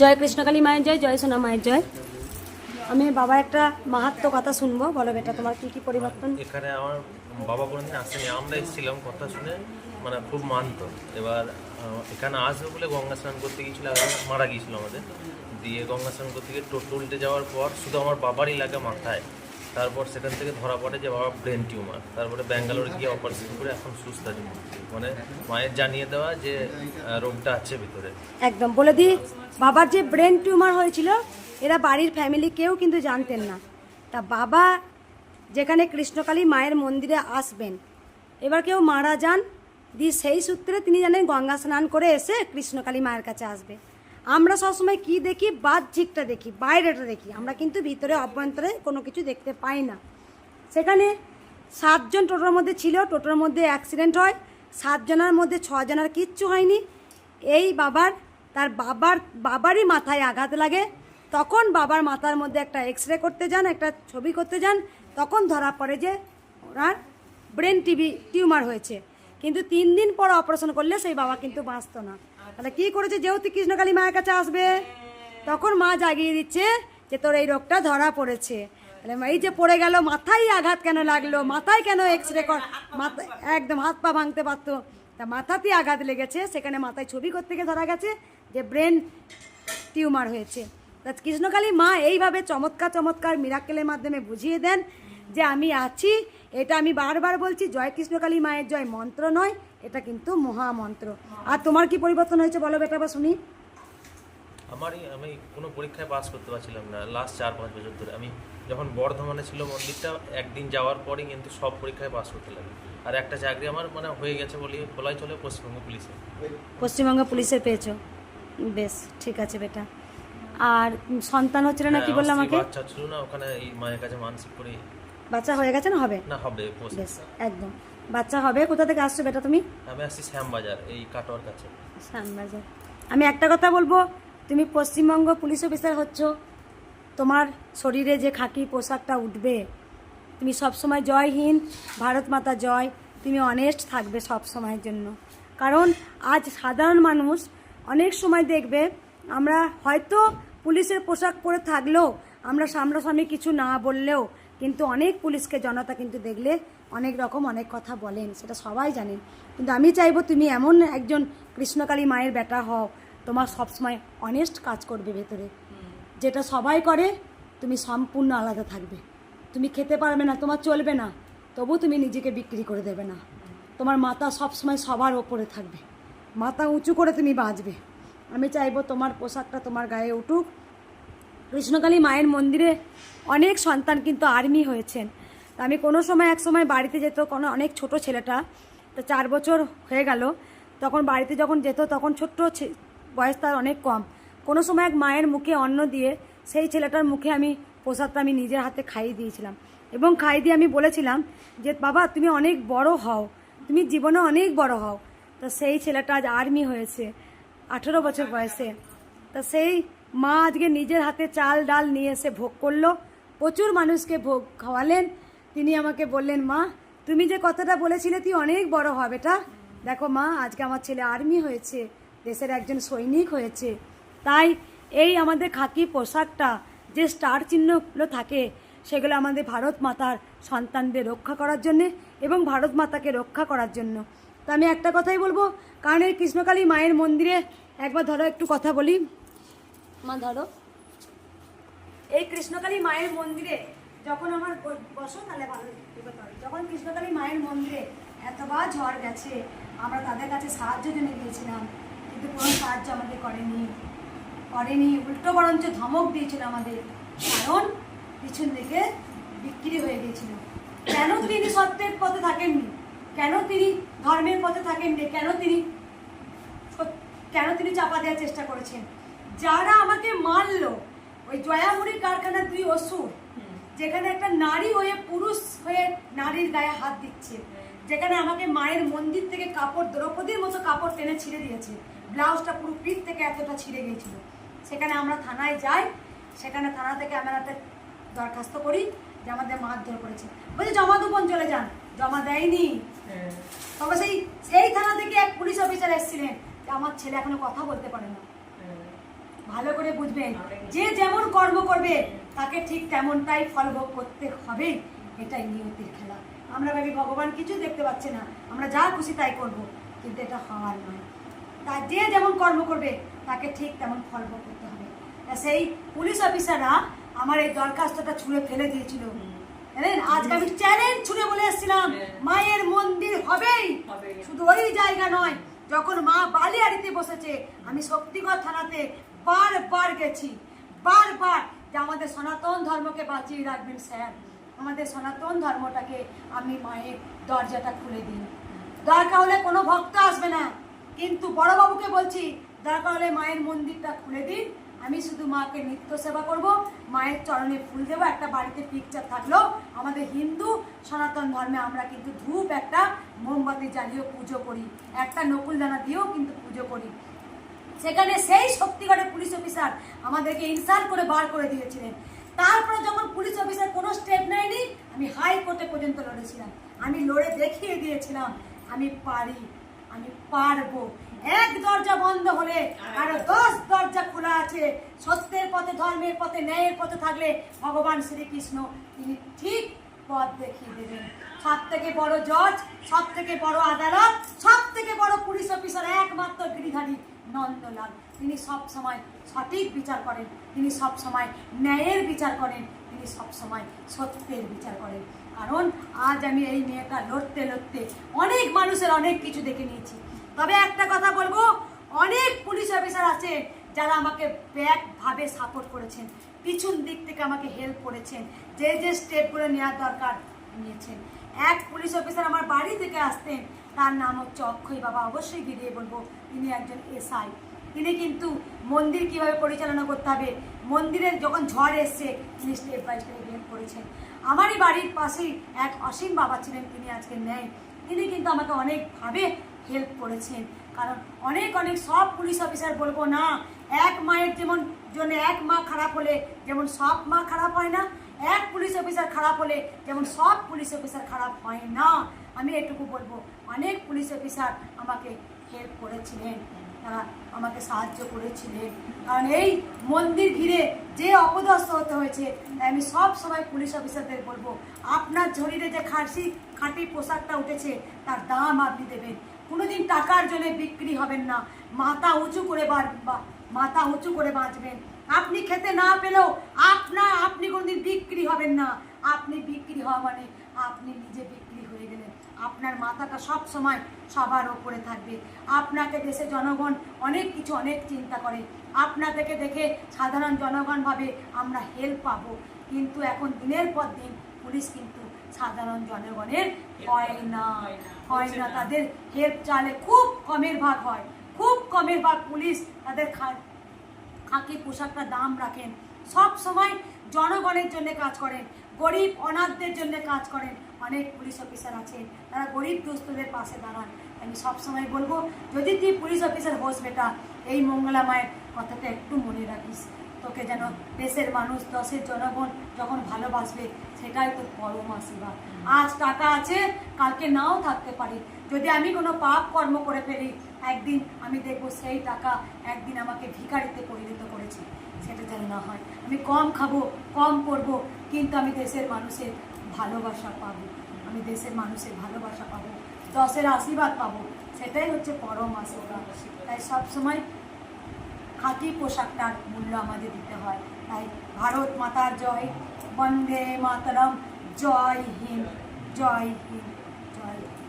জয় কৃষ্ণকালী মায়ের জয়, জয় সোনা মায়ের জয়। আমি বাবার একটা মাহাত্ম্য কথা শুনবো, বলো বেটা তোমার কি কি পরিবর্তন। এখানে আমার বাবা কোনোদিন আসেনি, আমরা এসেছিলাম কথা শুনে, মানে খুব মানতো। এবার এখানে আসবে বলে গঙ্গা স্নান করতে গিয়েছিল, মারা গিয়েছিল আমাদের দিয়ে। গঙ্গা স্নান করতে গিয়ে টোটো উল্টে যাওয়ার পর শুধু আমার বাবারই লাগে মাথায়। তারপর সেখান থেকে ধরা পড়ে যে বাবা ব্রেন টিউমার। তারপরে ব্যাঙ্গালোর গিয়ে অপারেশন করে এখন সুস্থ আছে, মানে মায়ের জানিয়ে দেওয়া যে রোগটা আছে ভিতরে। একদম বলে দিই, বাবার যে ব্রেন টিউমার হয়েছিল এরা বাড়ির ফ্যামিলি কেউ কিন্তু জানতেন না। তা বাবা যেখানে কৃষ্ণকালী মায়ের মন্দিরে আসবেন, এবার কেউ মারা যান দিয়ে সেই সূত্রে তিনি জানেন গঙ্গা স্নান করে এসে কৃষ্ণকালী মায়ের কাছে আসবে। আমরা সবসময় কি দেখি, বাহ্যিকটা দেখি, বাইরেটা দেখি, আমরা কিন্তু ভিতরে অভ্যন্তরে কোনো কিছু দেখতে পাই না। সেখানে 7 জন টোটোর মধ্যে ছিল, টোটোর মধ্যে অ্যাক্সিডেন্ট হয়, 7 জনের মধ্যে 6 জনের কিচ্ছু হয়নি। এই তার বাবারই মাথায় আঘাত লাগে। তখন বাবার মাথার মধ্যে একটা এক্স-রে করতে যান, একটা ছবি করতে যান, তখন ধরা পড়ে যে ওনার ব্রেন টিউমার হয়েছে। কিন্তু 3 দিন পর অপারেশন করলে সেই বাবা কিন্তু বাঁচত না। তাহলে কী করেছে, যেহেতু কৃষ্ণকালী মায়ের কাছে আসবে, তখন মা জাগিয়ে দিচ্ছে যে তোর এই রোগটা ধরা পড়েছে। তাহলে এই যে পড়ে গেল, মাথায় আঘাত কেন লাগলো, মাথায় কেন এক্স-রে মাথা একদম হাত পা ভাঙতে পারতো, তা মাথাতেই আঘাত লেগেছে। সেখানে মাথায় ছবি করতে গিয়ে ধরা গেছে যে ব্রেন টিউমার হয়েছে। তা কৃষ্ণকালী মা এইভাবে চমৎকার মিরাকেলের মাধ্যমে বুঝিয়ে দেন যে আমি আছি। এটা আমি বারবার বলছি, জয় কৃষ্ণকালী মায়ের জয় মন্ত্র নয়, এটা কিন্তু মহামন্ত্র। আর তোমার কি পরিবর্তন হয়েছে বলো বেটা, বা শুনি। আমি কোনো পরীক্ষায় পাস করতে পারছিলাম না লাস্ট 4-5 বছর ধরে। আমি যখন বর্ধমানে ছিল মন্দিরটা, একদিন যাওয়ার পরই কিন্তু সব পরীক্ষায় পাস করতে লাগে। আর একটা চাকরি আমার মানে হয়ে গেছে বলাই চলে, পশ্চিমবঙ্গ পুলিশে। পশ্চিমবঙ্গ পুলিশে পেয়েছো, বেশ ঠিক আছে বেটা। আর সন্তান হচ্ছিল না কি বললাম আমাকে, বাচ্চা ছিল না, ওখানে এই মায়ের কাছে মানসিক করে। বাচ্চা হয়ে গেছে না হবে? না হবে, বেশ একদম বাচ্চা হবে। কোথা থেকে আসছো বেটা তুমি? আমি আসছি শ্যামবাজার, এই কাটোয়ার কাছে। শ্যামবাজার। আমি একটা কথা বলবো, তুমি পশ্চিমবঙ্গ পুলিশ অফিসার হচ্ছ, তোমার শরীরে যে খাকি পোশাকটা উঠবে, তুমি সবসময় জয় হিন্দ, ভারত মাতা জয়, তুমি অনেস্ট থাকবে সব সময়ের জন্য। কারণ আজ সাধারণ মানুষ অনেক সময় দেখবে, আমরা হয়তো পুলিশের পোশাক পরে থাকলেও, আমরা সামনাসামনি কিছু না বললেও কিন্তু অনেক পুলিশকে জনতা কিন্তু দেখলে অনেক রকম অনেক কথা বলেন, সেটা সবাই জানেন। কিন্তু আমি চাইবো তুমি এমন একজন কৃষ্ণকালী মায়ের বেটা হও, তোমার সবসময় অনেস্ট কাজ করবে ভেতরে, যেটা সবাই করে। তুমি সম্পূর্ণ আলাদা থাকবে। তুমি খেতে পারবে না, তোমার চলবে না, তবু তুমি নিজেকে বিক্রি করে দেবে না। তোমার মাথা সবসময় সবার ওপরে থাকবে, মাথা উঁচু করে তুমি বাঁচবে। আমি চাইবো তোমার পোশাকটা তোমার গায়ে উঠুক। কৃষ্ণকালী মায়ের মন্দিরে অনেক সন্তান কিন্তু আর্মি হয়েছেন। তা আমি কোনো সময় এক সময় বাড়িতে যেত, কোনো অনেক ছোট ছেলেটা, তো 4 বছর হয়ে গেল, তখন বাড়িতে যখন যেত তখন ছোট্ট বয়স তার অনেক কম। কোনো সময় এক মায়ের মুখে অন্ন দিয়ে সেই ছেলেটার মুখে আমি প্রসাদটা আমি নিজের হাতে খাইয়ে দিয়েছিলাম, এবং খাইয়ে দিয়ে আমি বলেছিলাম যে বাবা তুমি অনেক বড় হও, তুমি জীবনে অনেক বড় হও। তো সেই ছেলেটা আজ আর্মি হয়েছে 18 বছর বয়সে। তা সেই মা আজকে নিজের হাতে চাল ডাল নিয়ে এসে ভোগ করলো, প্রচুর মানুষকে ভোগ খাওয়ালেন। তিনি আমাকে বললেন, মা তুমি যে কথাটা বলেছিলে তুই অনেক বড় হবে, এটা দেখো মা, আজকে আমার ছেলে আর্মি হয়েছে, দেশের একজন সৈনিক হয়েছে। তাই এই আমাদের খাকি পোশাকটা যে স্টার চিহ্নগুলো থাকে, সেগুলো আমাদের ভারত মাতার সন্তানদের রক্ষা করার জন্যে এবং ভারত মাতাকে রক্ষা করার জন্য। তো আমি একটা কথাই বলবো, কারণ এই কৃষ্ণকালী মায়ের মন্দিরে একবার ধরো একটু কথা বলি, মা ধরো। এই কৃষ্ণকালী মায়ের মন্দিরে যখন আমার বসো তাহলে ভালো, যখন কৃষ্ণকালী মায়ের মন্দিরে এতবার ঝড় গেছে, আমরা তাদের কাছে সাহায্য জন্য গিয়েছিলাম, কিন্তু কোনো সাহায্য আমাদের করেনি, উল্টো বরঞ্চ ধমক দিয়েছিল আমাদের। কারণ পিছন দিকে বিক্রি হয়ে গিয়েছিল। কেন তিনি সত্যের পথে থাকেননি, কেন তিনি ধর্মের পথে থাকেননি, কেন তিনি চাপা দেওয়ার চেষ্টা করেছেন। যারা আমাকে মারলো, ওই জয়ামুড়ি কারখানার 2 অসুর, যেখানে একটা নারী হয়ে পুরুষ হয়ে নারীর গায়ে হাত দিচ্ছে, যেখানে আমাকে মায়ের মন্দির থেকে কাপড়, দ্রৌপদীর মতো কাপড় টেনে ছিঁড়ে দিয়েছে, ব্লাউজটা পুরো পিঠ থেকে এতটা ছিঁড়ে গিয়েছিল। সেখানে আমরা থানায় যাই, সেখানে থানা থেকে আমরা একটা দরখাস্ত করি যে আমাদের মারধর করেছে, বলছে জমা দুপন চলে যান, জমা দেয়নি। তবে সেই থানা থেকে এক পুলিশ অফিসার এসেছিলেন যে আমার ছেলে এখনো কথা বলতে পারে না, ভালো করে বুঝবেন, যে যেমন কর্ম করবে তাকে ঠিক তেমনটাই ফলভোগ করতে হবে। এটাই নিয়তির খেলা। আমরা ভাবি ভগবান কিছু দেখতে পাচ্ছে না, আমরা যা খুশি তাই করব, কিন্তু এটা হওয়ার নয়। তা যে যেমন কর্ম করবে তাকে ঠিক তেমন ফলভোগ করতে হবে। তা সেই পুলিশ অফিসাররা আমার এই দরখাস্তটা ছুঁড়ে ফেলে দিয়েছিল। জানেন, আজকে আমি চ্যালেঞ্জ ছুঁড়ে বলে এসেছিলাম মায়ের মন্দির হবেই। শুধু ওই জায়গা নয়, যখন মা বালিয়াড়িতে বসেছে আমি শক্তিগড় থানাতে বারবার গেছি, বারবার, যে আমাদের সনাতন ধর্মকে বাঁচিয়ে রাখবেন স্যার, আমাদের সনাতন ধর্মটাকে আপনি মায়ের দরজাটা খুলে দিন। দরকার হলে কোনো ভক্ত আসবে না, কিন্তু বড়বাবুকে বলছি দরকার হলে মায়ের মন্দিরটা খুলে দিন। আমি শুধু মাকে নিত্য সেবা করব, মায়ের চরণে ফুল দেবো। একটা বাড়িতে পিকচার থাকলো, আমাদের হিন্দু সনাতন ধর্মে আমরা কিন্তু ধূপ একটা মোমবাতি জ্বালিয়েও পুজো করি, একটা নকুলদানা দিয়েও কিন্তু পুজো করি। সেখানে সেই শক্তিগড়ের পুলিশ অফিসার আমাদেরকে ইনসাল্ট করে বার করে দিয়েছিলেন। তারপরে যখন পুলিশ অফিসার কোনো স্টেপ নেয়নি, আমি হাইকোর্টে পর্যন্ত লড়েছিলাম, আমি লড়ে দেখিয়ে দিয়েছিলাম আমি পারি, আমি পারবো। এক দরজা বন্ধ হলে আরো 10 দরজা খোলা আছে। সত্যের পথে, ধর্মের পথে, ন্যায়ের পথে থাকলে ভগবান শ্রীকৃষ্ণ তিনি ঠিক পথ দেখিয়ে দেবেন। সব থেকে বড় জজ, সব থেকে বড় আদালত, সব থেকে বড় পুলিশ অফিসার একমাত্র গিরিধারী নন্দলাল। তিনি সব সময় সঠিক বিচার করেন, তিনি সব সময় ন্যায়ের বিচার করেন, তিনি সব সময় সত্যের বিচার করেন। কারণ আজ আমি এই মেয়েটা লড়তে লড়তে অনেক মানুষের অনেক কিছু দেখে নিয়েছি। তবে একটা কথা বলবো, অনেক পুলিশ অফিসার আছে যারা আমাকে ব্যাকভাবে সাপোর্ট করেছেন, পিছন দিক থেকে আমাকে হেল্প করেছেন, যে যে স্টেপগুলো নেওয়ার দরকার নিয়েছেন। এক পুলিশ অফিসার আমার বাড়ি থেকে আসতেন, তার নাম হচ্ছে অক্ষয় বাবা, অবশ্যই ভিডিও বলবো, তিনি একজন এসআই। তিনি কিন্তু মন্দির কিভাবে পরিচালনা করতে হবে, মন্দিরের যখন ঝড় এসছে তিনি স্টেপ বাই স্টেপ হেল্প করেছেন। আমারই বাড়ির পাশেই এক অসীম বাবা ছিলেন, তিনি আজকে নেই, তিনি কিন্তু আমাকে অনেকভাবে হেল্প করেছেন। কারণ অনেক অনেক সব পুলিশ অফিসার বলবো না, এক মায়ের যেমন জন্য এক মা খারাপ হলে যেমন সব মা খারাপ হয় না, এক পুলিশ অফিসার খারাপ হলে যেমন সব পুলিশ অফিসার খারাপ হয় না। আমি এটুকু বলবো, অনেক পুলিশ অফিসার আমাকে হেল্প করেছিলেন, তারা আমাকে সাহায্য করেছিলেন। কারণ এই মন্দির ঘিরে যে অপদস্থ হতে হয়েছে, তাই আমি সব সময় পুলিশ অফিসারদের বলবো, আপনার শরীরে যে খাঁটি পোশাকটা উঠেছে তার দাম আপনি দেবেন, কোনোদিন টাকার জন্য বিক্রি হবেন না, মাথা উঁচু করে বাঁচবেন। আপনি খেতে না পেলেও আপনি কোনোদিন বিক্রি হবেন না। আপনি বিক্রি হওয়া মানে আপনি নিজে বিক্রি হয়ে গেলেন। আপনার মাথাটা সব সময় সবার ওপরে থাকবে। আপনাকে দেশে জনগণ অনেক কিছু অনেক চিন্তা করে, আপনাদেরকে দেখে সাধারণ জনগণ ভাবে আমরা হেল্প পাবো, কিন্তু এখন দিনের পর দিন পুলিশ কিন্তু সাধারণ জনগণের হয় না। তাদের হেল্প চালে খুব কমের ভাগ হয়, খুব কমের ভাগ পুলিশ তাদের খাকি পোশাকটা দাম রাখেন, সব সময় জনগণের জন্য কাজ করেন, গরিব অনাথদের জন্য কাজ করেন। অনেক পুলিশ অফিসার আছেন তারা গরিব দুস্থদের পাশে দাঁড়ান। আমি সবসময় বলবো, যদি তুই পুলিশ অফিসার হোস বেটা, এই মঙ্গলা মায়ের কথাটা একটু মনে রাখিস, তোকে যেন দেশের মানুষ, দেশের জনগণ যখন ভালোবাসবে সেটাই তোর পরম আশীর্বাদ। আজ টাকা আছে, কালকে নাও থাকতে পারি। যদি আমি কোনো পাপ কর্ম করে ফেলি, একদিন আমি দেখবো সেই টাকা একদিন আমাকে ভিখারিতে পরিণত করেছে, সেটা যেন না হয়। আমি কম খাবো, কম পড়বো, কিন্তু আমি দেশের মানুষের ভালোবাসা পাবো, আমি দেশের মানুষের ভালোবাসা পাবো, দশের আশীর্বাদ পাবো, সেটাই হচ্ছে পরম আশীর্বাদ। তাই সবসময় খাঁটি পোশাকটার মূল্য আমাদের দিতে হয়। তাই ভারত মাতার জয়, বন্দে মাতরম, জয় হিন্দ, জয় হিন্দ, জয় হিন্দ।